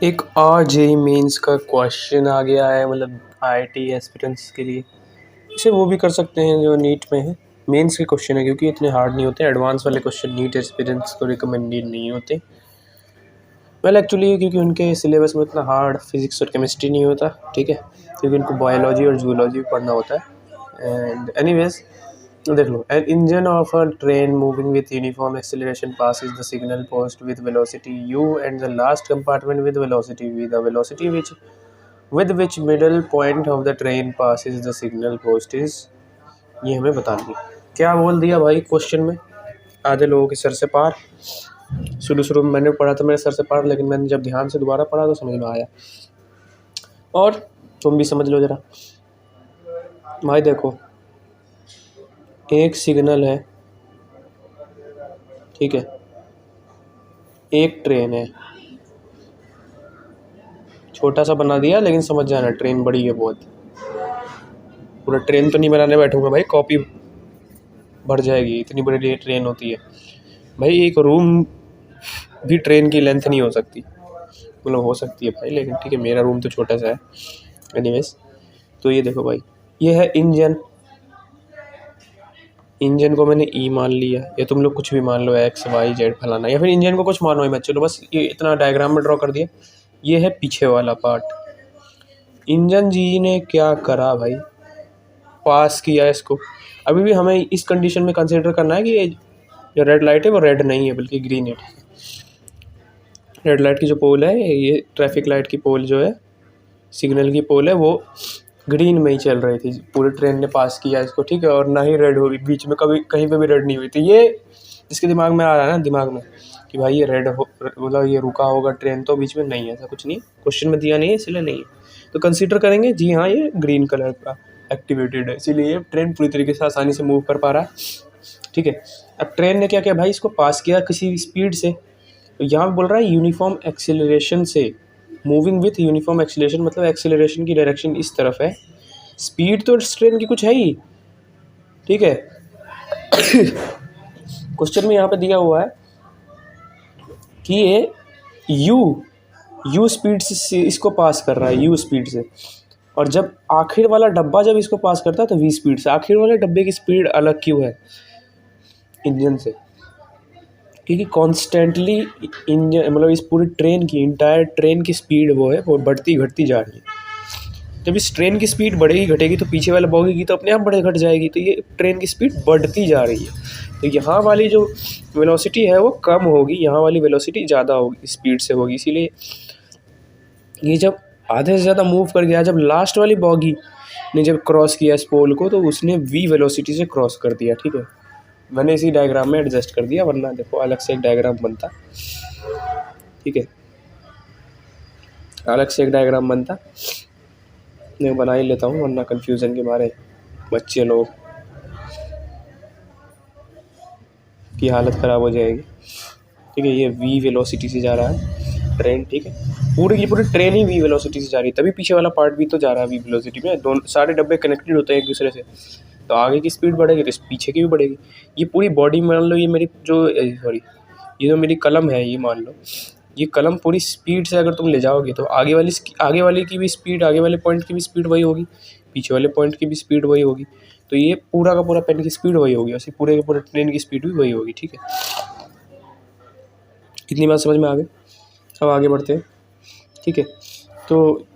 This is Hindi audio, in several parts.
एक और जेई मेंस का क्वेश्चन आ गया है, मतलब आईआईटी एस्पिरेंट्स के लिए। इसे वो भी कर सकते हैं जो नीट में है। मेंस के क्वेश्चन है क्योंकि इतने हार्ड नहीं होते। एडवांस वाले क्वेश्चन नीट एस्पिरेंट्स को रिकमेंडेड नहीं होते। वेल एक्चुअली क्योंकि उनके सिलेबस में इतना हार्ड फिजिक्स और केमिस्ट्री नहीं होता, ठीक है, क्योंकि उनको बायोलॉजी और जूलॉजी पढ़ना होता है। एंड एनीवेज देख लो, an engine of a train moving with uniform acceleration passes the signal post with velocity u and the last compartment with velocity v. The velocity with which middle point of the train passes the signal post is, ये हमें बताना है। क्या बोल दिया भाई क्वेश्चन में, आधे लोगों के सर से पार। शुरू में मैंने पढ़ा था मेरे सर से पार, लेकिन मैंने जब ध्यान से दोबारा पढ़ा तो समझ में आया। और तुम भी समझ लो जरा भाई। देखो, एक सिग्नल है, ठीक है, एक ट्रेन है, छोटा सा बना दिया, लेकिन समझ जाना ट्रेन बड़ी है बहुत। पूरा ट्रेन तो नहीं बनाने बैठूंगा भाई, कॉपी भर जाएगी, इतनी बड़ी ट्रेन होती है भाई। एक रूम भी ट्रेन की लेंथ नहीं हो सकती, मतलब हो सकती है भाई, लेकिन ठीक है, मेरा रूम तो छोटा सा है। एनीवेज, तो ये देखो भाई, ये है इंजन। इंजन को मैंने ई मान लिया, या तुम लोग कुछ भी मान लो, एक्स वाई जेड फलाना, या फिर इंजन को कुछ मानो ही मत, चलो बस ये इतना डायग्राम में ड्रॉ कर दिया। ये है पीछे वाला पार्ट। इंजन जी ने क्या करा भाई, पास किया इसको। अभी भी हमें इस कंडीशन में कंसीडर करना है कि ये जो रेड लाइट है वो रेड नहीं है बल्कि ग्रीन है। रेड लाइट की जो पोल है, ये ट्रैफिक लाइट की पोल जो है, सिग्नल की पोल है, वो ग्रीन में ही चल रही थी, पूरी ट्रेन ने पास किया इसको, ठीक है, और ना ही रेड हुई, बीच में कभी कहीं पे भी रेड नहीं हुई थी। ये इसके दिमाग में आ रहा है ना, दिमाग में कि भाई ये रेड हो, मतलब ये रुका होगा ट्रेन, तो बीच में नहीं है, ऐसा कुछ नहीं, क्वेश्चन में दिया नहीं है इसलिए नहीं है, तो कंसीडर करेंगे जी हाँ ये ग्रीन कलर का एक्टिवेटेड है, इसीलिए ट्रेन पूरी तरीके से आसानी से मूव कर पा रहा है, ठीक है। अब ट्रेन ने क्या किया भाई, इसको पास किया किसी स्पीड से, तो यहाँ बोल रहा है यूनिफॉर्म एक्सेलरेशन से, मूविंग विथ यूनिफॉर्म एक्सेलरेशन, मतलब एक्सेलरेशन की डायरेक्शन इस तरफ है, स्पीड तो इस ट्रेन की कुछ है ही, ठीक है। क्वेश्चन में यहाँ पे दिया हुआ है कि ये यू स्पीड से इसको पास कर रहा है, यू स्पीड से, और जब आखिर वाला डब्बा जब इसको पास करता है तो वी स्पीड से। आखिर वाले डब्बे की स्पीड अलग क्यों है इंजन से, क्योंकि कॉन्स्टेंटली इंजन, मतलब इस पूरी ट्रेन की, इंटायर ट्रेन की स्पीड वो है, वो बढ़ती घटती जा रही है। जब इस ट्रेन की स्पीड बढ़ेगी घटेगी तो पीछे वाला बॉगी की तो अपने आप बढ़े घट जाएगी, तो ये ट्रेन की स्पीड बढ़ती जा रही है। तो यहाँ वाली जो वेलोसिटी है वो कम होगी, यहाँ वाली वेलोसिटी ज़्यादा होगी, स्पीड से होगी, इसीलिए ये जब आधे से ज़्यादा मूव कर गया, जब लास्ट वाली बॉगी ने जब क्रॉस किया इस पोल को, तो उसने वी वेलोसिटी से क्रॉस कर दिया, ठीक है। मैंने इसी डायग्राम में एडजस्ट कर दिया, वरना देखो अलग से एक डायग्राम बनता, ठीक है, अलग से एक डायग्राम बनता, मैं बना ही लेता हूँ, वरना कन्फ्यूज़न के मारे बच्चे लोग की हालत ख़राब हो जाएगी, ठीक है। ये वी वेलोसिटी से जा रहा है ट्रेन, ठीक है, पूरी की पूरी ट्रेन ही वी वेलोसिटी से जा रही है, तभी पीछे वाला पार्ट भी तो जा रहा है वी वेलोसिटी में। दोनों सारे डब्बे कनेक्टेड होते हैं एक दूसरे से, तो आगे की स्पीड बढ़ेगी तो पीछे की भी बढ़ेगी। ये पूरी बॉडी मान लो, ये मेरी जो सॉरी, ये जो मेरी कलम है, ये मान लो, ये कलम पूरी स्पीड से अगर तुम ले जाओगे तो आगे वाली की भी स्पीड, आगे वाले पॉइंट की भी स्पीड वही होगी, पीछे वाले पॉइंट की भी स्पीड वही होगी, तो ये पूरा का पूरा पेन की स्पीड वही होगी, ऐसे पूरे के पूरे ट्रेन की स्पीड भी वही होगी, ठीक है। इतनी बात समझ में आ गई। अब आगे बढ़ते हैं, ठीक है। तो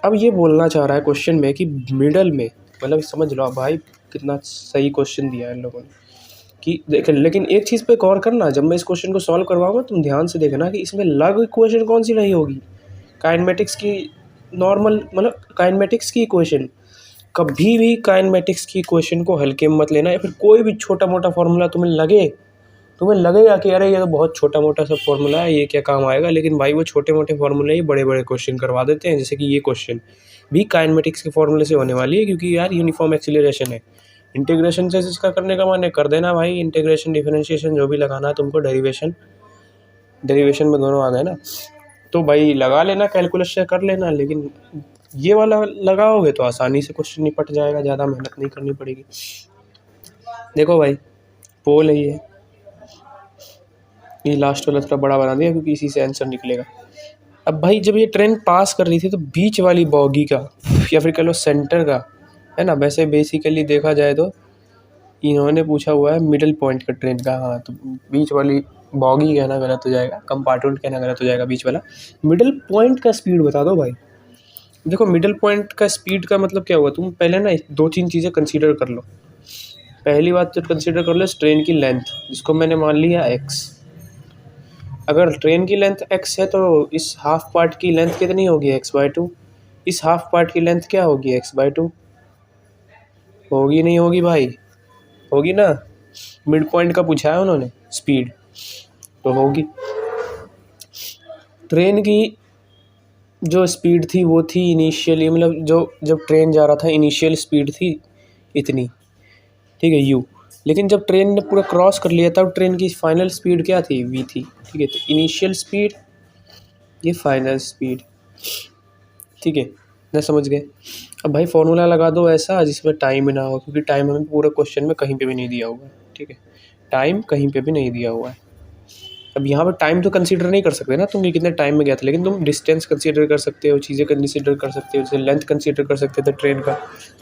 अब ये बोलना चाह रहा है क्वेश्चन में कि मिडल में, मतलब समझ लो भाई कितना सही क्वेश्चन दिया है इन लोगों ने कि देख, लेकिन एक चीज़ पे गौर करना, जब मैं इस क्वेश्चन को सॉल्व करवाऊंगा तुम ध्यान से देखना कि इसमें लग इक्वेशन कौन सी नहीं होगी, काइनेमेटिक्स की नॉर्मल, मतलब काइनेमेटिक्स की इक्वेशन। कभी भी काइनेमेटिक्स की इक्वेशन को हल्के में मत लेना, या फिर कोई भी छोटा मोटा फार्मूला तुम्हें लगेगा कि अरे ये तो बहुत छोटा मोटा सा फार्मूला है, ये क्या काम आएगा, लेकिन भाई वो छोटे मोटे फार्मूले ही बड़े बड़े क्वेश्चन करवा देते हैं। जैसे कि ये क्वेश्चन भी काइनेमेटिक्स के फार्मूले से होने वाली है, क्योंकि यार यूनिफॉर्म एक्सीलरेशन है। इंटीग्रेशन से जिसका करने का मन है कर देना भाई, इंटीग्रेशन डिफरेंशिएशन जो भी लगाना है तुमको, डेरिवेशन में दोनों आ गए ना, तो भाई लगा लेना, कैलकुलेशन से कर लेना। लेकिन ये वाला लगाओगे तो आसानी से क्वेश्चन निपट जाएगा, ज़्यादा मेहनत नहीं करनी पड़ेगी। देखो भाई, पोल है ये लास्ट वाला थोड़ा बड़ा बना दिया क्योंकि इसी से आंसर निकलेगा। अब भाई जब ये ट्रेन पास कर रही थी तो बीच वाली बॉगी का या फिर कह लो सेंटर का, है ना, वैसे बेसिकली देखा जाए तो इन्होंने पूछा हुआ है मिडिल पॉइंट का ट्रेन का। हाँ, तो बीच वाली बॉगी कहना गलत हो जाएगा, कंपार्टमेंट कहना गलत हो जाएगा, बीच वाला। मिडिल पॉइंट का स्पीड बता दो भाई। देखो मिडिल पॉइंट का स्पीड का मतलब क्या हुआ, तुम पहले ना 2-3 चीज़ें कंसीडर कर लो। पहली बात तो कंसीडर कर लो इस ट्रेन की लेंथ, जिसको मैंने मान लिया x। अगर ट्रेन की लेंथ x है तो इस हाफ पार्ट की लेंथ कितनी होगी, x/2। इस हाफ पार्ट की लेंथ क्या होगी, x/2। होगी नहीं होगी भाई, होगी ना। मिड पॉइंट का पूछा है उन्होंने स्पीड, तो होगी। ट्रेन की जो स्पीड थी वो थी इनिशियली, मतलब जो जब ट्रेन जा रहा था इनिशियल स्पीड थी इतनी, ठीक है, u। लेकिन जब ट्रेन ने पूरा क्रॉस कर लिया तब ट्रेन की फाइनल स्पीड क्या थी, v थी, ठीक है। तो इनिशियल स्पीड, ये फाइनल स्पीड, ठीक है ना, समझ गए। अब भाई फॉर्मूला लगा दो ऐसा जिसमें टाइम ना हो, क्योंकि टाइम हमें पूरे क्वेश्चन में कहीं पे भी नहीं दिया हुआ है, ठीक है। टाइम कहीं पे भी नहीं दिया हुआ है। अब यहाँ पर टाइम तो कंसीडर नहीं कर सकते ना तुम कि कितने टाइम में गया था, लेकिन तुम डिस्टेंस कंसीडर कर सकते हो, चीज़ें कंसीडर कर सकते हो, जैसे लेंथ कंसीडर कर सकते थे ट्रेन का।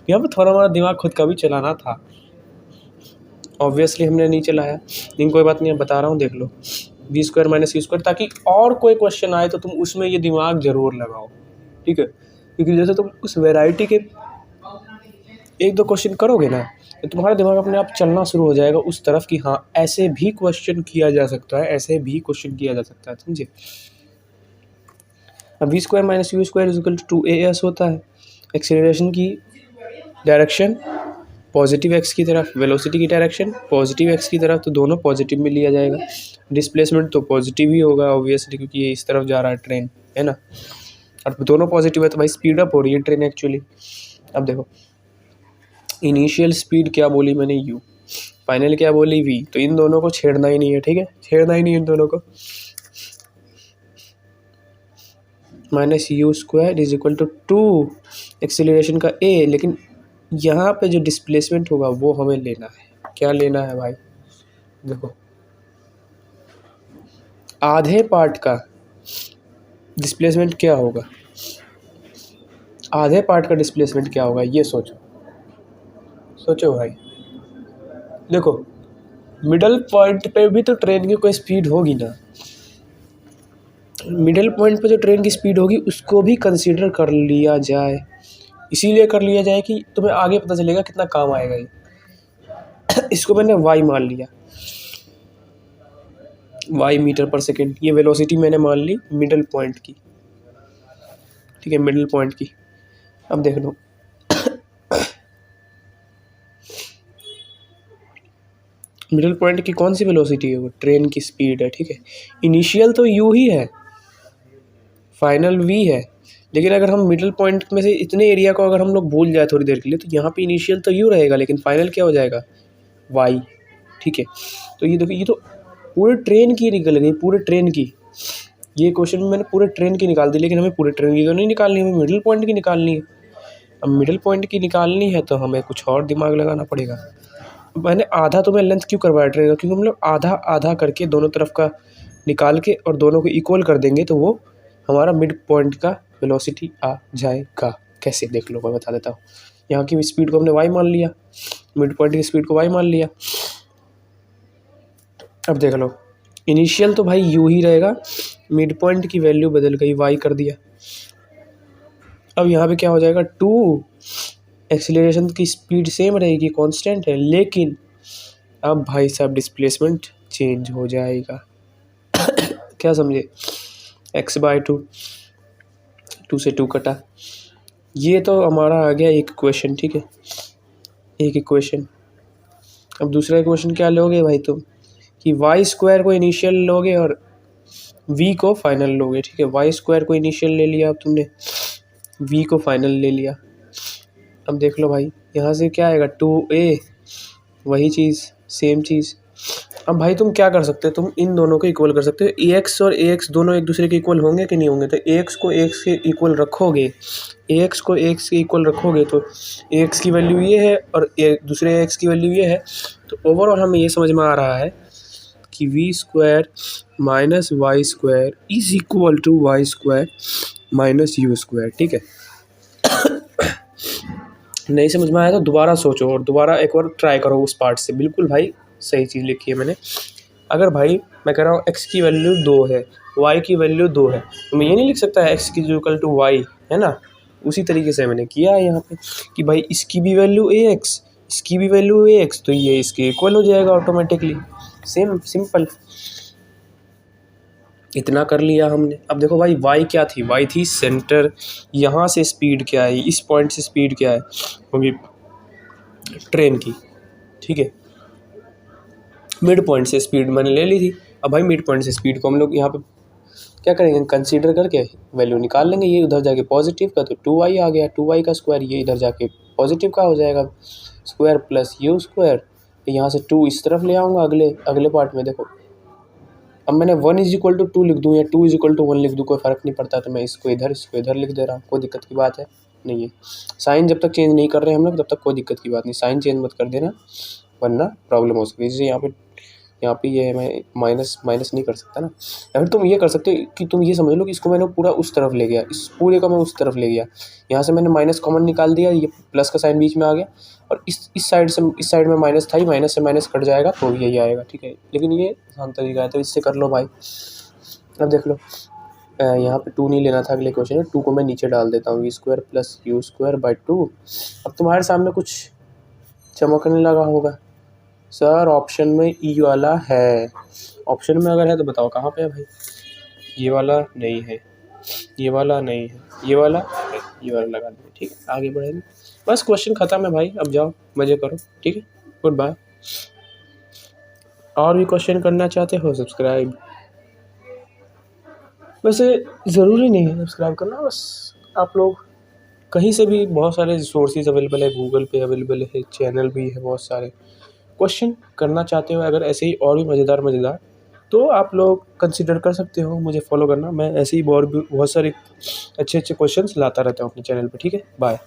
यहाँ पर थोड़ा हमारा दिमाग खुद का भी चलाना था। ऑब्वियसली हमने नहीं चलाया, लेकिन कोई बात नहीं, अब बता रहा हूँ, देख लो। v² - u², ताकि और कोई क्वेश्चन आए तो तुम उसमें ये दिमाग ज़रूर लगाओ, ठीक है। क्योंकि जैसे तुम उस वैरायटी के 1-2 क्वेश्चन करोगे ना तो तुम्हारा दिमाग अपने आप चलना शुरू हो जाएगा उस तरफ कि हाँ ऐसे भी क्वेश्चन किया जा सकता है, ऐसे भी क्वेश्चन किया जा सकता है, समझे। अब v² - u² = 2as होता है। एक्सेलरेशन की डायरेक्शन पॉजिटिव x की तरफ, वेलोसिटी की डायरेक्शन पॉजिटिव x की तरफ, तो दोनों पॉजिटिव में लिया जाएगा। डिस्प्लेसमेंट तो पॉजिटिव ही होगा ऑब्वियसली, क्योंकि ये इस तरफ जा रहा है ट्रेन, है ना। और दोनों पॉजिटिव है तो भाई स्पीड अप हो रही है ट्रेन एक्चुअली। अब देखो इनिशियल स्पीड क्या बोली मैंने, u, फाइनल क्या बोली, v। तो इन दोनों को छेड़ना ही नहीं है, ठीक है, छेड़ना ही नहीं इन दोनों को। -u² = 2 एक्सेलरेशन का a, लेकिन यहाँ पे जो डिस्प्लेसमेंट होगा वो हमें लेना है। क्या लेना है भाई, देखो आधे पार्ट का डिस्प्लेसमेंट क्या होगा, आधे पार्ट का डिस्प्लेसमेंट क्या होगा, ये सोचो, सोचो भाई। देखो मिडल पॉइंट पे भी तो ट्रेन की कोई स्पीड होगी ना, मिडल पॉइंट पे जो ट्रेन की स्पीड होगी उसको भी कंसीडर कर लिया जाए। इसीलिए कर लिया जाए कि तुम्हें आगे पता चलेगा कितना काम आएगा ये। इसको मैंने y मान लिया, y मीटर/सेकेंड। ये वेलोसिटी मैंने मान ली मिडल पॉइंट की, ठीक है, मिडल पॉइंट की। अब देख लो मिडल पॉइंट की कौन सी वेलोसिटी है, वो ट्रेन की स्पीड है, ठीक है। इनिशियल तो u ही है, फाइनल v है, लेकिन अगर हम मिडल पॉइंट में से इतने एरिया को अगर हम लोग भूल जाए थोड़ी देर के लिए तो यहाँ पे इनिशियल तो u रहेगा, लेकिन फाइनल क्या हो जाएगा, y, ठीक है। तो ये देखो, ये तो पूरे ट्रेन की निकल गई, पूरे ट्रेन की। ये क्वेश्चन में मैंने पूरे ट्रेन की निकाल दी, लेकिन हमें पूरे ट्रेन की तो नहीं निकालनी, हमें मिडिल पॉइंट की निकालनी है। अब मिडिल पॉइंट की निकालनी है तो हमें कुछ और दिमाग लगाना पड़ेगा। मैंने आधा तुम्हें लेंथ क्यों करवाया ट्रेन का, क्योंकि हम लोग आधा आधा करके दोनों तरफ का निकाल के और दोनों को इक्वल कर देंगे तो वो हमारा मिड पॉइंट का वेलोसिटी आ जाएगा। कैसे, देख लो, मैं बता देता हूँ। यहाँ की स्पीड को हमने y मान लिया, मिड पॉइंट की स्पीड को y मान लिया। अब देख लो इनिशियल तो भाई u ही रहेगा, मिड पॉइंट की वैल्यू बदल गई, y कर दिया। अब यहाँ पे क्या हो जाएगा, 2, एक्सीलरेशन की स्पीड सेम रहेगी, कांस्टेंट है, लेकिन अब भाई साहब डिस्प्लेसमेंट चेंज हो जाएगा। क्या समझे, x/2, 2 से 2 कटा। ये तो हमारा आ गया एक इक्वेशन, ठीक है, एक इक्वेशन। अब दूसरा इक्वेशन क्या लोगे भाई तुम, कि y² को इनिशियल लोगे और v को फाइनल लोगे, ठीक है। y² को इनिशियल ले लिया अब तुमने, v को फाइनल ले लिया। अब देख लो भाई यहाँ से क्या आएगा, 2a, वही चीज़, सेम चीज़। अब भाई तुम क्या कर सकते हो, तुम इन दोनों को इक्वल कर सकते हो। ax और ax दोनों एक दूसरे के इक्वल होंगे कि नहीं होंगे, तो ax को ax के इक्वल रखोगे, ax को ax के इक्वल रखोगे तो ax की वैल्यू ये है और दूसरे ax की वैल्यू ये है। तो ओवरऑल हमें ये समझ में आ रहा है कि v square minus y square is equal to y square minus u square. ठीक है, नहीं समझ में आया तो दोबारा सोचो और दोबारा एक बार ट्राई करो उस पार्ट से। बिल्कुल भाई सही चीज़ लिखी है मैंने। अगर भाई मैं कह रहा हूँ x की वैल्यू 2 है, y की वैल्यू 2 है, तो मैं ये नहीं लिख सकता x की इक्वल टू y, है ना। उसी तरीके से मैंने किया है यहाँ पे कि भाई इसकी भी वैल्यू ax, इसकी भी वैल्यू ax, तो ये इसके इक्वल हो जाएगा ऑटोमेटिकली। सेम सिंपल, इतना कर लिया हमने। अब देखो भाई y क्या थी, y थी सेंटर, यहाँ से स्पीड क्या है, इस पॉइंट से स्पीड क्या है, होगी ट्रेन की। ठीक है, मिड पॉइंट से स्पीड मैंने ले ली थी। अब भाई मिड पॉइंट से स्पीड को हम लोग यहाँ पे क्या करेंगे, कंसीडर करके वैल्यू निकाल लेंगे। ये उधर जाके पॉजिटिव का तो 2y आ गया, 2y का स्क्वायर, ये इधर जाके पॉजिटिव का हो जाएगा स्क्वायर प्लस यू स्क्वायर। यहाँ से 2 इस तरफ ले आऊँगा अगले पार्ट में। देखो अब मैंने 1 इज इक्वल टू 2 लिख दूँ या 2 इज इक्वल टू 1 लिख दूँ, कोई फ़र्क नहीं पड़ता। तो मैं इसको इधर लिख दे रहा हूँ, कोई दिक्कत की बात है नहीं है। साइन जब तक चेंज नहीं कर रहे हम लोग तब तक कोई दिक्कत की बात नहीं, साइन चेंज मत कर देना वरना प्रॉब्लम हो सकती है। जैसे यहाँ पे ये मैं माइनस नहीं कर सकता ना। या फिर तुम ये कर सकते हो कि तुम ये समझ लो कि इसको मैंने पूरा उस तरफ ले गया, इस पूरे का मैं उस तरफ ले गया, यहाँ से मैंने माइनस कॉमन निकाल दिया, ये प्लस का साइन बीच में आ गया और इस साइड में माइनस था ही, माइनस से माइनस कट जाएगा तो यही आएगा। ठीक है, लेकिन ये आसान तरीका है तो इससे कर लो भाई। अब देख लो यहाँ पे 2 नहीं लेना था, अगले क्वेश्चन में 2 को मैं नीचे डाल देता हूँ, v square plus u square by 2। अब तुम्हारे सामने कुछ चमकने लगा होगा, सर ऑप्शन में ई वाला है। ऑप्शन में अगर है तो बताओ कहाँ पे है भाई। ये वाला नहीं है, ये वाला नहीं है, ये वाला है, ये वाला लगा दो। ठीक है, आगे बढ़ेंगे, बस क्वेश्चन ख़त्म है भाई। अब जाओ मज़े करो। ठीक है, गुड बाय। और भी क्वेश्चन करना चाहते हो सब्सक्राइब, वैसे ज़रूरी नहीं है सब्सक्राइब करना, बस आप लोग कहीं से भी, बहुत सारे सोर्सेज अवेलेबल है, गूगल पे अवेलेबल है, चैनल भी है बहुत सारे। क्वेश्चन करना चाहते हो अगर ऐसे ही और भी मज़ेदार तो आप लोग कंसिडर कर सकते हो मुझे फॉलो करना। मैं ऐसे ही बहुत सारे अच्छे क्वेश्चंस लाता रहता हूँ अपने चैनल पे। ठीक है, बाय।